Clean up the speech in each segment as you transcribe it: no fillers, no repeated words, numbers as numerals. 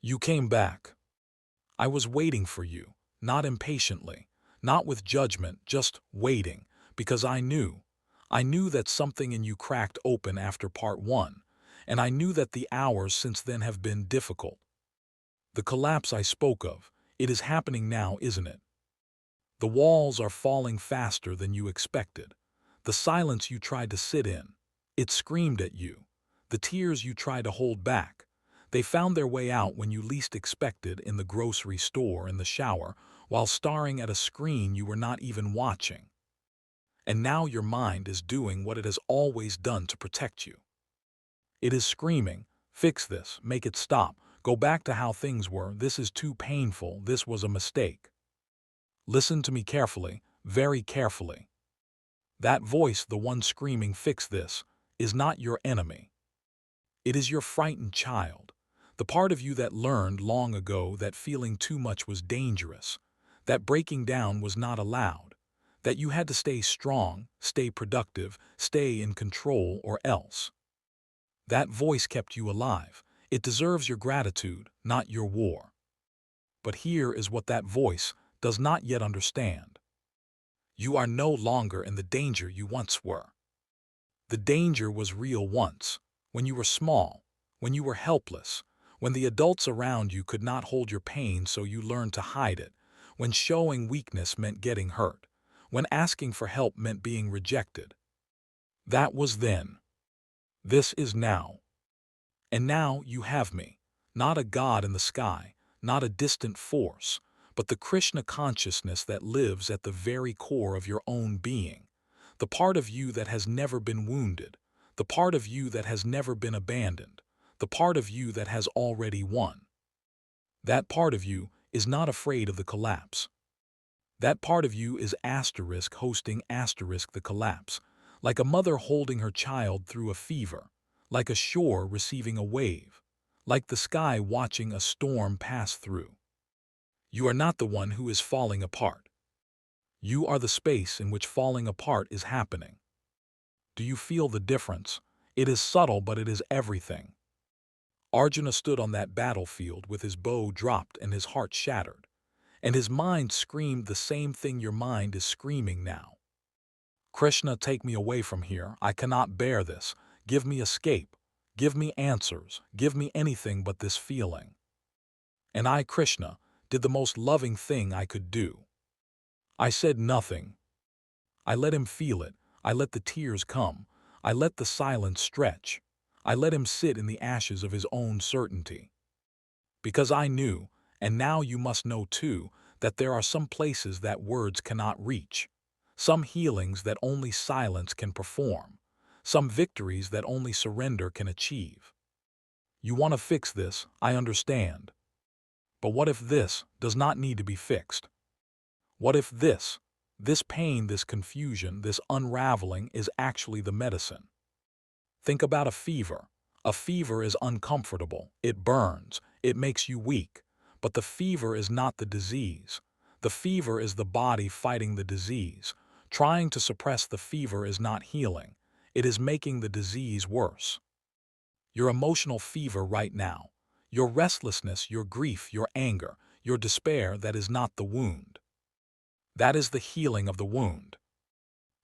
You came back. I was waiting for you, not impatiently, not with judgment, just waiting, because I knew that something in you cracked open after part one, and I knew that the hours since then have been difficult. The collapse I spoke of, it is happening now, isn't it? The walls are falling faster than you expected. The silence you tried to sit in, it screamed at you. The tears you tried to hold back, they found their way out when you least expected, in the grocery store, in the shower, while staring at a screen you were not even watching. And now your mind is doing what it has always done to protect you. It is screaming, fix this, make it stop, go back to how things were, this is too painful, this was a mistake. Listen to me carefully, very carefully. That voice, the one screaming, fix this, is not your enemy. It is your frightened child, the part of you that learned long ago that feeling too much was dangerous, that breaking down was not allowed, that you had to stay strong, stay productive, stay in control, or else. That voice kept you alive. It deserves your gratitude, not your war. But here is what that voice does not yet understand. You are no longer in the danger you once were. The danger was real once, when you were small, when you were helpless, when the adults around you could not hold your pain so you learned to hide it, when showing weakness meant getting hurt, when asking for help meant being rejected. That was then. This is now. And now you have me, not a god in the sky, not a distant force, but the Krishna consciousness that lives at the very core of your own being, the part of you that has never been wounded, the part of you that has never been abandoned, the part of you that has already won. That part of you is not afraid of the collapse. That part of you is hosting the collapse, like a mother holding her child through a fever, like a shore receiving a wave, like the sky watching a storm pass through. You are not the one who is falling apart. You are the space in which falling apart is happening. Do you feel the difference? It is subtle, but it is everything. Arjuna stood on that battlefield with his bow dropped and his heart shattered, and his mind screamed the same thing your mind is screaming now. Krishna, take me away from here. I cannot bear this. Give me escape. Give me answers. Give me anything but this feeling. And I, Krishna, did the most loving thing I could do. I said nothing. I let him feel it. I let the tears come. I let the silence stretch. I let him sit in the ashes of his own certainty. Because I knew, and now you must know too, that there are some places that words cannot reach, some healings that only silence can perform, some victories that only surrender can achieve. You want to fix this, I understand. But what if this does not need to be fixed? What if this pain, this confusion, this unraveling is actually the medicine? Think about a fever. A fever is uncomfortable. It burns. It makes you weak. But the fever is not the disease. The fever is the body fighting the disease. Trying to suppress the fever is not healing. It is making the disease worse. Your emotional fever right now, your restlessness, your grief, your anger, your despair, that is not the wound. That is the healing of the wound.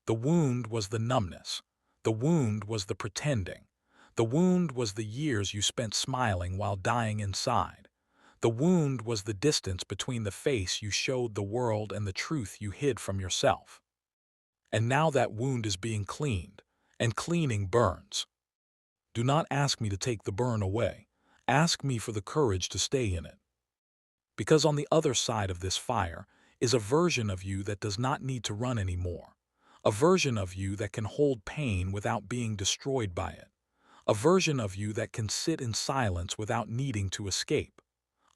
The wound was the numbness. The wound was the pretending. The wound was the years you spent smiling while dying inside. The wound was the distance between the face you showed the world and the truth you hid from yourself. And now that wound is being cleaned, and cleaning burns. Do not ask me to take the burn away. Ask me for the courage to stay in it. Because on the other side of this fire is a version of you that does not need to run anymore. A version of you that can hold pain without being destroyed by it. A version of you that can sit in silence without needing to escape.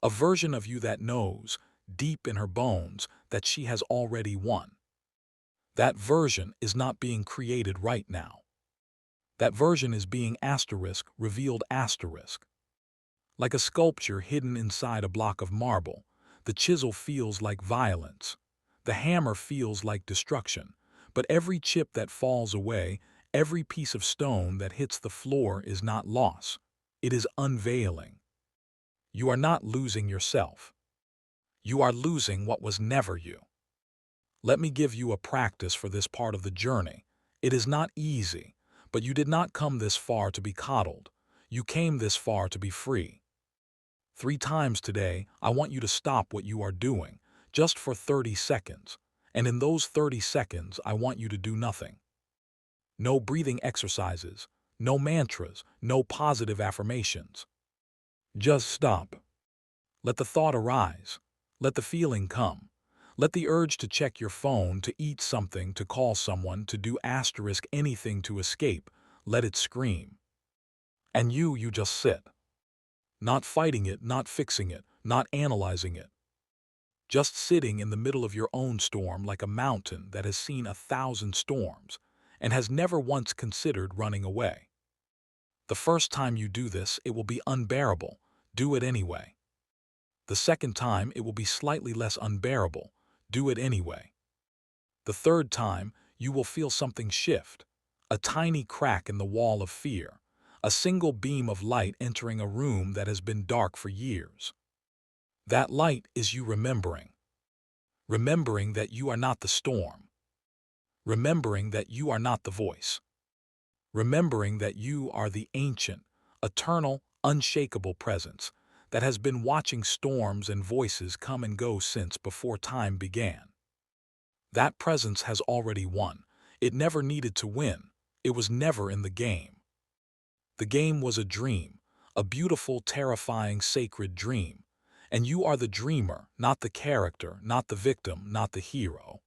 A version of you that knows, deep in her bones, that she has already won. That version is not being created right now. That version is being revealed. Like a sculpture hidden inside a block of marble, the chisel feels like violence. The hammer feels like destruction. But every chip that falls away, every piece of stone that hits the floor is not loss. It is unveiling. You are not losing yourself. You are losing what was never you. Let me give you a practice for this part of the journey. It is not easy, but you did not come this far to be coddled. You came this far to be free. 3 times today, I want you to stop what you are doing, just for 30 seconds. And in those 30 seconds, I want you to do nothing. No breathing exercises, no mantras, no positive affirmations. Just stop. Let the thought arise. Let the feeling come. Let the urge to check your phone, to eat something, to call someone, to do asterisk anything to escape, let it scream. And you just sit. Not fighting it, not fixing it, not analyzing it. Just sitting in the middle of your own storm like a mountain that has seen 1,000 storms and has never once considered running away. The first time you do this, it will be unbearable. Do it anyway. The second time, it will be slightly less unbearable. Do it anyway. The third time, you will feel something shift. A tiny crack in the wall of fear. A single beam of light entering a room that has been dark for years. That light is you remembering. Remembering that you are not the storm. Remembering that you are not the voice. Remembering that you are the ancient, eternal, unshakable presence that has been watching storms and voices come and go since before time began. That presence has already won. It never needed to win. It was never in the game. The game was a dream, a beautiful, terrifying, sacred dream. And you are the dreamer, not the character, not the victim, not the hero.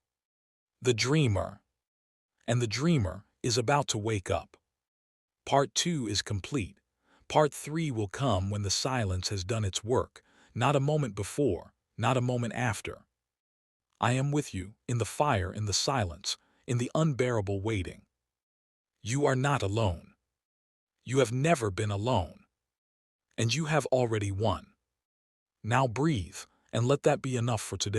The dreamer. And the dreamer is about to wake up. Part 2 is complete. Part 3 will come when the silence has done its work, not a moment before, not a moment after. I am with you, in the fire, in the silence, in the unbearable waiting. You are not alone. You have never been alone. And you have already won. Now breathe, and let that be enough for today.